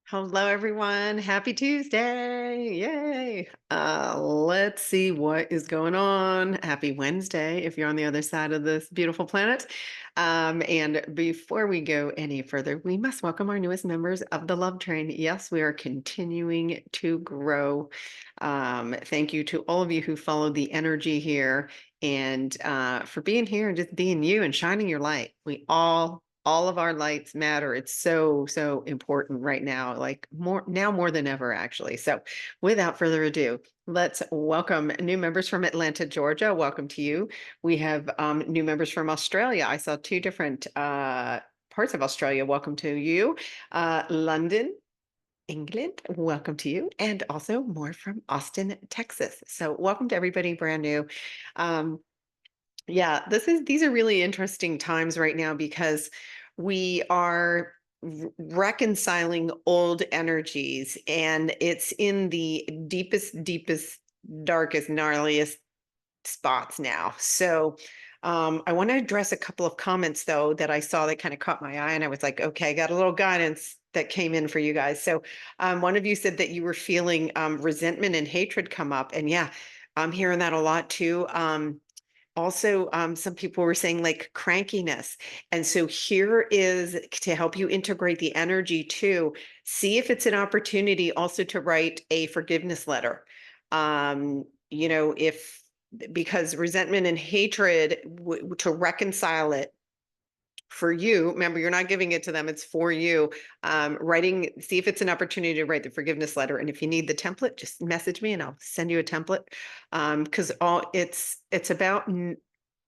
Hello, everyone. Happy Tuesday. Yay. Let's see what is going on. Happy Wednesday if you're on the other side of this beautiful planet. And before we go any further, we must welcome our newest members of the Love Train. Yes, we are continuing to grow. Thank you to all of you who followed the energy here and for being here and just being you and shining your light. All of our lights matter. It's so important right now, like more than ever, actually. So without further ado, let's welcome new members from Atlanta, Georgia. Welcome to you. We have new members from Australia. I saw two different parts of Australia. Welcome to you. London, England, welcome to you. And also more from Austin, Texas. So welcome to everybody brand new. Um, yeah, these are really interesting times right now because we are reconciling old energies, and it's in the deepest, darkest, gnarliest spots now. So I want to address a couple of comments though that I saw that kind of caught my eye, and I was like, okay, got a little guidance that came in for you guys. So one of you said that you were feeling resentment and hatred come up, and yeah, I'm hearing that a lot too. Also, some people were saying like crankiness. And so here is to help you integrate the energy too. See if it's an opportunity also to write a forgiveness letter. If because resentment and hatred, to reconcile it for you, remember, you're not giving it to them, it's for you. See if it's an opportunity to write the forgiveness letter. And if you need the template, just message me and I'll send you a template. Because it's about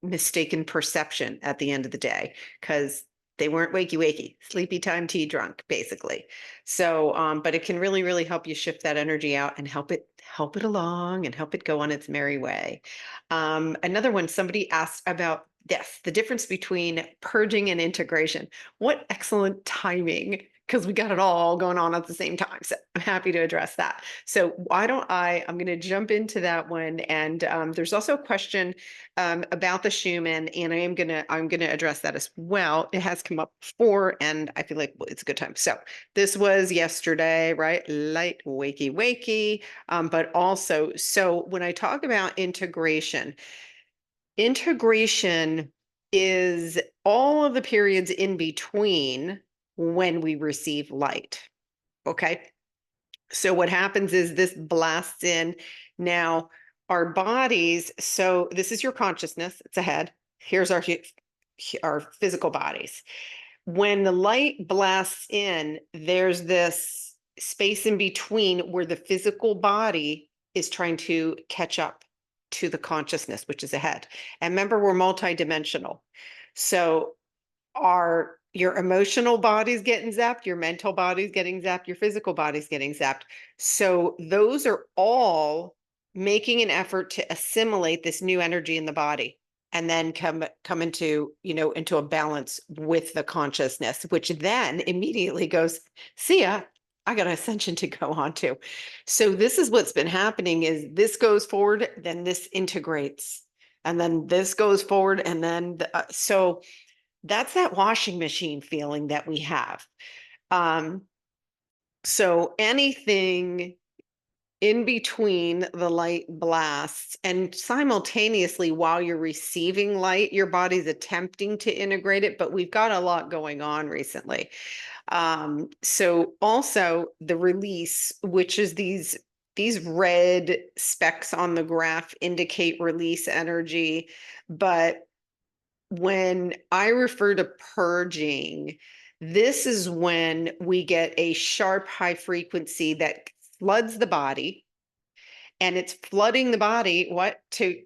mistaken perception at the end of the day, because they weren't wakey, sleepy time tea drunk, basically. So, but it can really help you shift that energy out and help it along and help it go on its merry way. Another one, somebody asked about this, the difference between purging and integration. What excellent timing, because we got it all going on at the same time. So I'm happy to address that. So I'm going to jump into that one. And there's also a question about the Schumann, and I'm gonna address that as well. It has come up before, and I feel like it's a good time. So this was yesterday, right? Light, wakey. But also, so when I talk about integration is all of the periods in between when we receive light. Okay. So what happens is this blasts in. Now, our bodies, so this is your consciousness, it's ahead. Here's our physical bodies. When the light blasts in, there's this space in between where the physical body is trying to catch up to the consciousness, which is ahead. And remember, we're multidimensional. So your emotional body's getting zapped, your mental body's getting zapped, your physical body's getting zapped. So those are all making an effort to assimilate this new energy in the body and then come into a balance with the consciousness, which then immediately goes, see ya, I got an ascension to go on to. So this is what's been happening is this goes forward, then this integrates, and then this goes forward, and then so that's that washing machine feeling that we have. So anything in between the light blasts and simultaneously while you're receiving light, your body's attempting to integrate it, but we've got a lot going on recently. So also the release, which is these red specks on the graph indicate release energy, but when I refer to purging, this is when we get a sharp high frequency that floods the body, and it's flooding the body.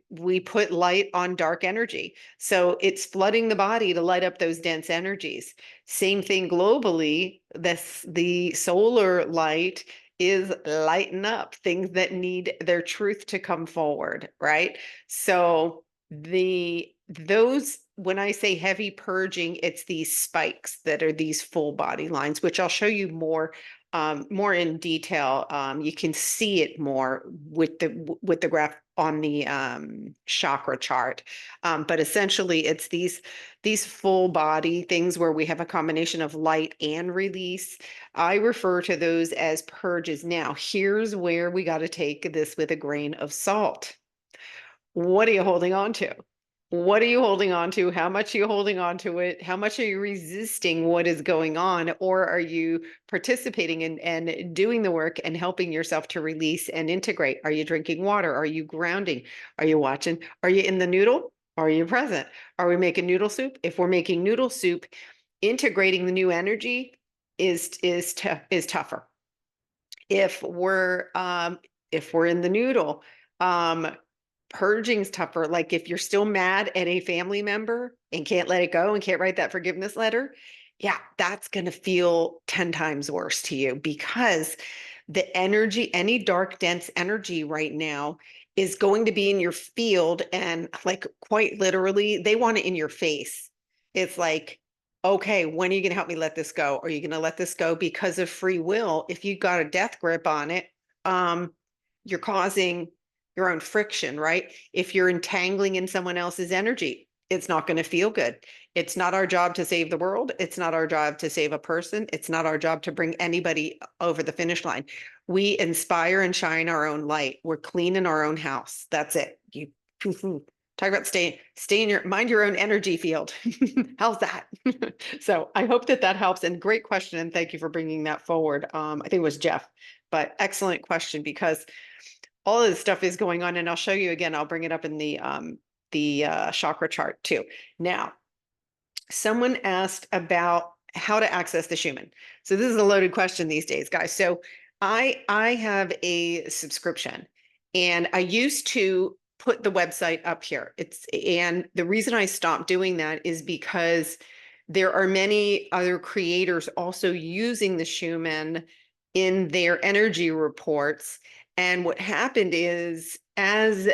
We put light on dark energy. So it's flooding the body to light up those dense energies. Same thing globally. The solar light is lighting up things that need their truth to come forward, right? So when I say heavy purging, it's these spikes that are these full body lines, which I'll show you more more in detail. You can see it more with the graph on the chakra chart. But essentially, it's these full body things where we have a combination of light and release. I refer to those as purges. Now, here's where we got to take this with a grain of salt. What are you holding on to? What are you holding on to? How much are you holding on to it? How much are you resisting what is going on? Or are you participating in and doing the work and helping yourself to release and integrate? Are you drinking water? Are you grounding? Are you watching? Are you in the noodle? Are you present? Are we making noodle soup? If we're making noodle soup, integrating the new energy is tougher. If we're in the noodle, purging's tougher. Like if you're still mad at a family member and can't let it go and can't write that forgiveness letter, yeah, that's going to feel 10 times worse to you because the energy, any dark, dense energy right now is going to be in your field. And like quite literally, they want it in your face. It's like, okay, when are you going to help me let this go? Are you going to let this go because of free will? If you got a death grip on it, you're causing your own friction, right? If you're entangling in someone else's energy, it's not going to feel good. It's not our job to save the world. It's not our job to save a person. It's not our job to bring anybody over the finish line. We inspire and shine our own light. We're clean in our own house. That's it. You talk about stay in your mind your own energy field. How's that? So I hope that helps. And great question. And thank you for bringing that forward. I think it was Jeff, but excellent question because all of this stuff is going on, and I'll show you again. I'll bring it up in the chakra chart too. Now, someone asked about how to access the Schumann. So this is a loaded question these days, guys. So I have a subscription, and I used to put the website up here. And the reason I stopped doing that is because there are many other creators also using the Schumann in their energy reports. And what happened is, as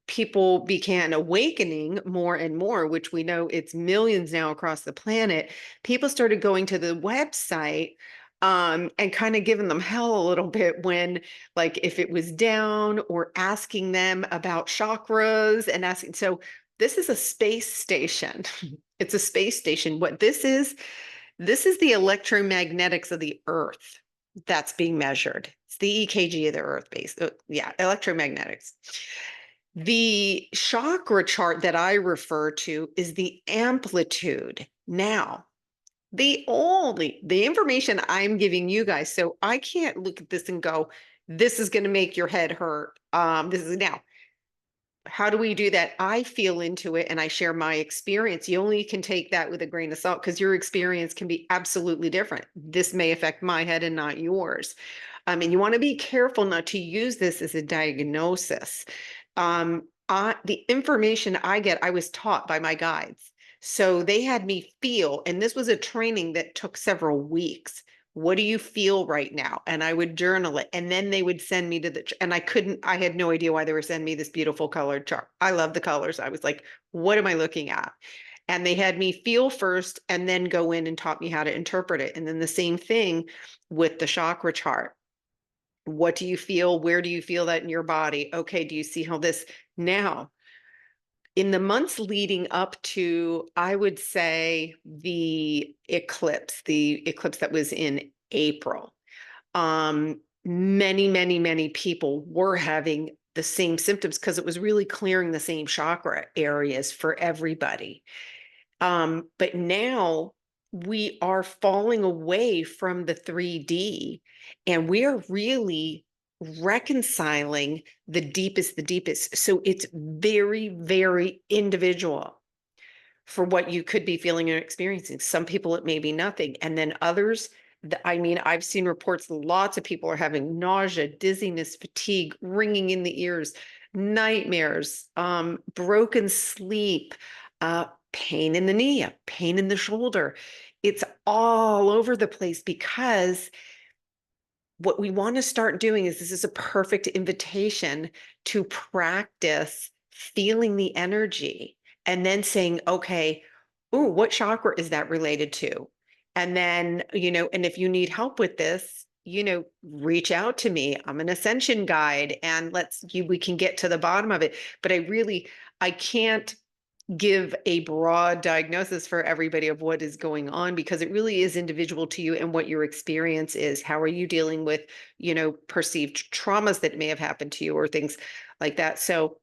people began awakening more and more, which we know it's millions now across the planet, people started going to the website and kind of giving them hell a little bit when, like, if it was down or asking them about chakras and asking. So this is a space station. It's a space station. What this is the electromagnetics of the Earth that's being measured. It's the EKG of the Earth base. Yeah, electromagnetics. The chakra chart that I refer to is the amplitude. Now, the information I'm giving you guys, so I can't look at this and go, this is going to make your head hurt. This is now. How do we do that? I feel into it and I share my experience. You only can take that with a grain of salt because your experience can be absolutely different. This may affect my head and not yours. And you want to be careful not to use this as a diagnosis. The information I get, I was taught by my guides. So they had me feel, and this was a training that took several weeks. What do you feel right now? And I would journal it. And then they would send me to and I had no idea why they were sending me this beautiful colored chart. I love the colors. I was like, what am I looking at? And they had me feel first and then go in and taught me how to interpret it. And then the same thing with the chakra chart. What do you feel? Where do you feel that in your body? Okay, do you see how this now? In the months leading up to, I would say, the eclipse that was in April, many people were having the same symptoms because it was really clearing the same chakra areas for everybody. But now we are falling away from the 3D and we are really reconciling the deepest. So it's very individual for what you could be feeling and experiencing. Some people, it may be nothing. And then others, I mean, I've seen reports, lots of people are having nausea, dizziness, fatigue, ringing in the ears, nightmares, broken sleep, pain in the knee, pain in the shoulder. It's all over the place because what we want to start doing is, this is a perfect invitation to practice feeling the energy and then saying, okay, what chakra is that related to? And then, and if you need help with this, reach out to me. I'm an Ascension guide, and we can get to the bottom of it. But I can't give a broad diagnosis for everybody of what is going on, because it really is individual to you and what your experience is. How are you dealing with, perceived traumas that may have happened to you or things like that? So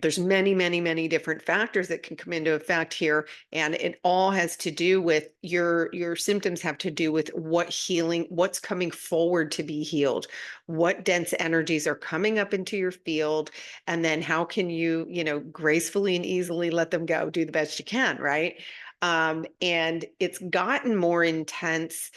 there's many, many, many different factors that can come into effect here. And it all has to do with your symptoms have to do with what's coming forward to be healed, what dense energies are coming up into your field. And then how can you, gracefully and easily let them go, do the best you can, right? And it's gotten more intense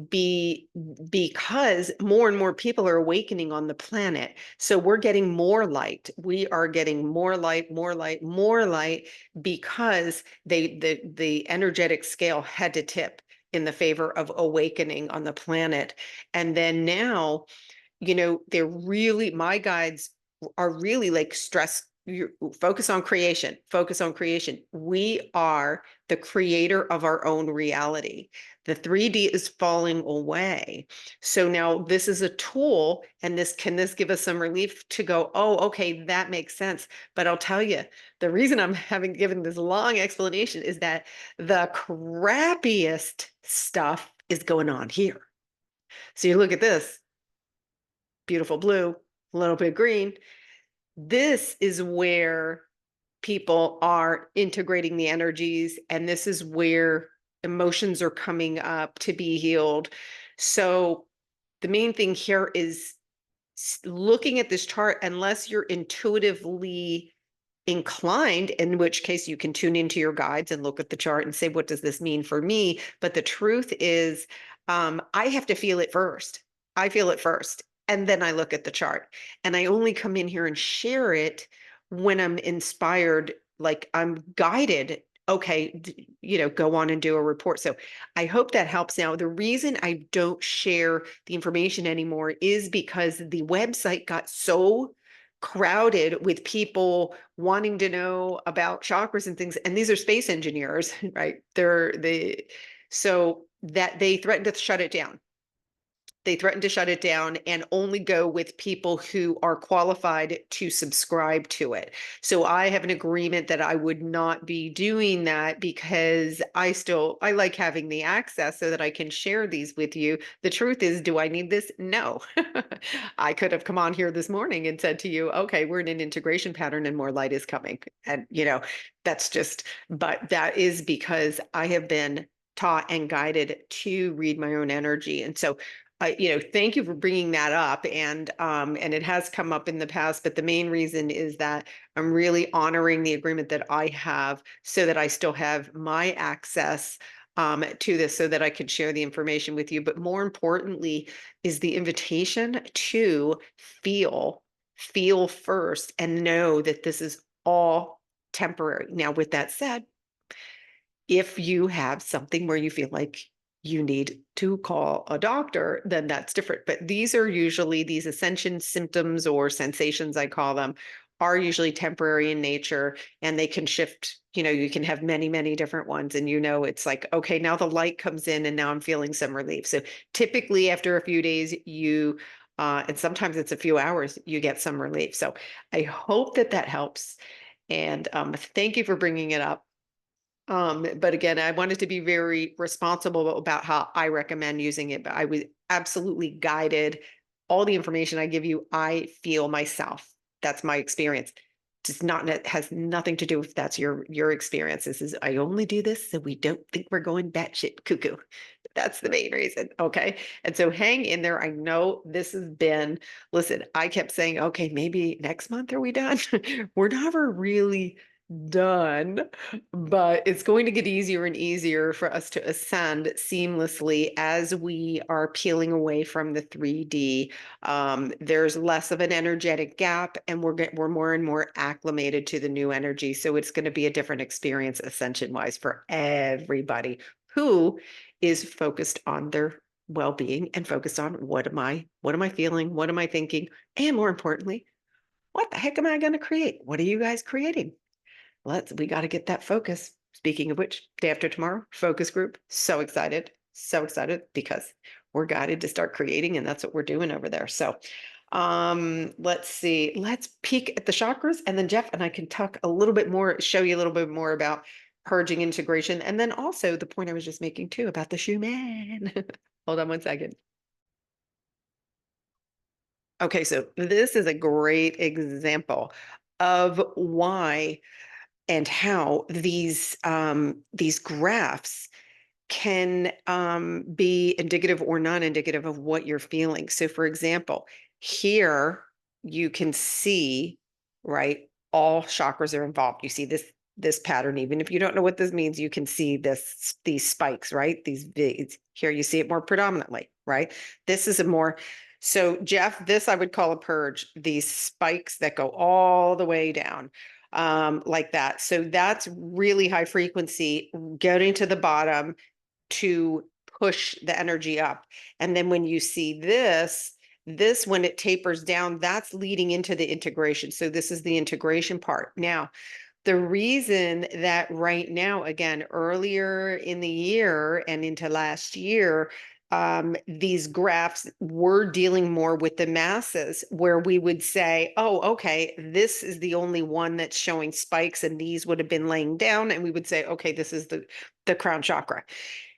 because more and more people are awakening on the planet. So we're getting more light. We are getting more light, more light, more light, because the energetic scale had to tip in the favor of awakening on the planet. And then now, my guides are really like focus on creation, focus on creation. We are the creator of our own reality. The 3D is falling away. So now this is a tool, and can this give us some relief to go, oh, okay, that makes sense. But I'll tell you, the reason I'm having given this long explanation is that the crappiest stuff is going on here. So you look at this, beautiful blue, a little bit green. This is where people are integrating the energies, and this is where emotions are coming up to be healed. So the main thing here is looking at this chart, unless you're intuitively inclined, in which case you can tune into your guides and look at the chart and say, what does this mean for me? But the truth is, I have to feel it first. I feel it first, and then I look at the chart. And I only come in here and share it when I'm inspired, like I'm guided. Okay, go on and do a report. So I hope that helps. Now, the reason I don't share the information anymore is because the website got so crowded with people wanting to know about chakras and things. And these are space engineers, right? So that they threatened to shut it down. They threatened to shut it down and only go with people who are qualified to subscribe to it. So I have an agreement that I would not be doing that, because I like having the access so that I can share these with you. The truth is, do I need this? No. I could have come on here this morning and said to you, okay, we're in an integration pattern and more light is coming. And, but that is because I have been taught and guided to read my own energy. And so thank you for bringing that up. And it has come up in the past, but the main reason is that I'm really honoring the agreement that I have, so that I still have my access to this, so that I could share the information with you. But more importantly is the invitation to feel first, and know that this is all temporary. Now, with that said, if you have something where you feel like you need to call a doctor, then that's different. But these ascension symptoms, or sensations, I call them, are usually temporary in nature, and they can shift. You can have many, many different ones. And it's like, okay, now the light comes in and now I'm feeling some relief. So typically after a few days, and sometimes it's a few hours, you get some relief. So I hope that helps. And thank you for bringing it up. But again, I wanted to be very responsible about how I recommend using it, but I was absolutely guided. All the information I give you, I feel myself. That's my experience. It has nothing to do with that's your experience. I only do this so we don't think we're going batshit cuckoo. That's the main reason. Okay. And so hang in there. I know this has been, listen, I kept saying, okay, maybe next month are we done? We're never really done, but it's going to get easier and easier for us to ascend seamlessly as we are peeling away from the 3D. There's less of an energetic gap, and we're more and more acclimated to the new energy. So it's going to be a different experience ascension wise for everybody who is focused on their well-being and focused on what am I feeling, what am I thinking, and more importantly, what the heck am I going to create? What are you guys creating? We got to get that focus. Speaking of which, day after tomorrow, focus group. So excited. so excited because we're guided to start creating, and that's what we're doing over there. So let's see. Let's peek at the chakras, and then Jeff and I can talk a little bit more, show you a little bit more about purging integration, and then also the point I was just making too about the Schumann. Hold on one second. Okay, so this is a great example of why and how these graphs can be indicative or non-indicative of what you're feeling. So for example, here you can see, right, all chakras are involved. You see this pattern. Even if you don't know what this means, you can see these spikes, right? Here you see it more predominantly, right? This is a more, so Jeff, this I would call a purge, these spikes that go all the way down like that. So that's really high frequency, getting to the bottom to push the energy up. And then when you see this when it tapers down, that's leading into the integration. So this is the integration part. Now, the reason that right now, again, earlier in the year and into last year, these graphs were dealing more with the masses, where we would say, oh, okay, this is the only one that's showing spikes, and these would have been laying down. And we would say, okay, this is the crown chakra.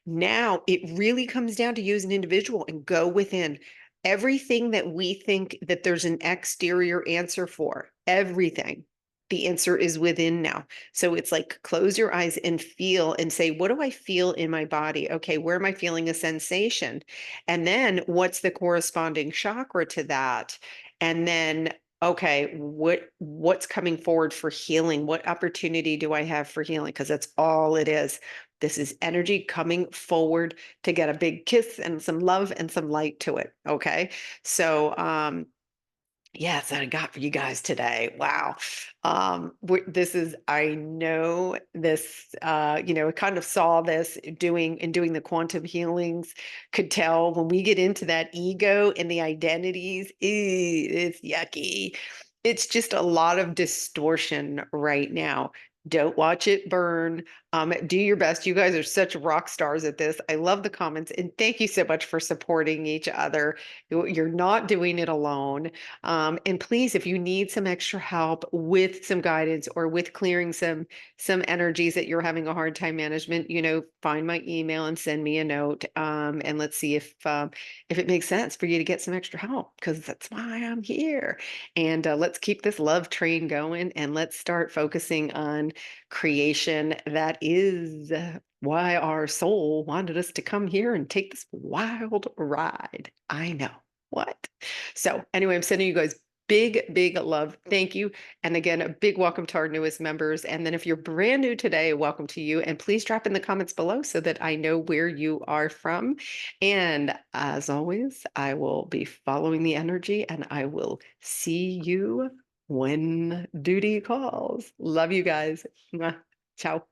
Now it really comes down to you as an individual and go within. Everything that we think that there's an exterior answer for, everything, the answer is within now. So it's like close your eyes and feel and say, what do I feel in my body? Okay, where am I feeling a sensation? And then what's the corresponding chakra to that? And then okay, what's coming forward for healing? What opportunity do I have for healing? Because that's all it is. This is energy coming forward to get a big kiss and some love and some light to it. Okay. So, yeah, that's what I got for you guys today. Wow. This is, I know this, kind of saw this doing the quantum healings, could tell when we get into that ego and the identities, it's yucky. It's just a lot of distortion right now. Don't watch it burn. Do your best. You guys are such rock stars at this. I love the comments, and thank you so much for supporting each other. You're not doing it alone. And please, if you need some extra help with some guidance or with clearing some energies that you're having a hard time management, find my email and send me a note. And let's see if it makes sense for you to get some extra help, because that's why I'm here. And let's keep this love train going, and let's start focusing on creation. That is why our soul wanted us to come here and take this wild ride. I know. What? So anyway, I'm sending you guys big love. Thank you. And again, a big welcome to our newest members. And then if you're brand new today, welcome to you. And please drop in the comments below so that I know where you are from. And as always, I will be following the energy, and I will see you when duty calls. Love you guys. Mwah. Ciao.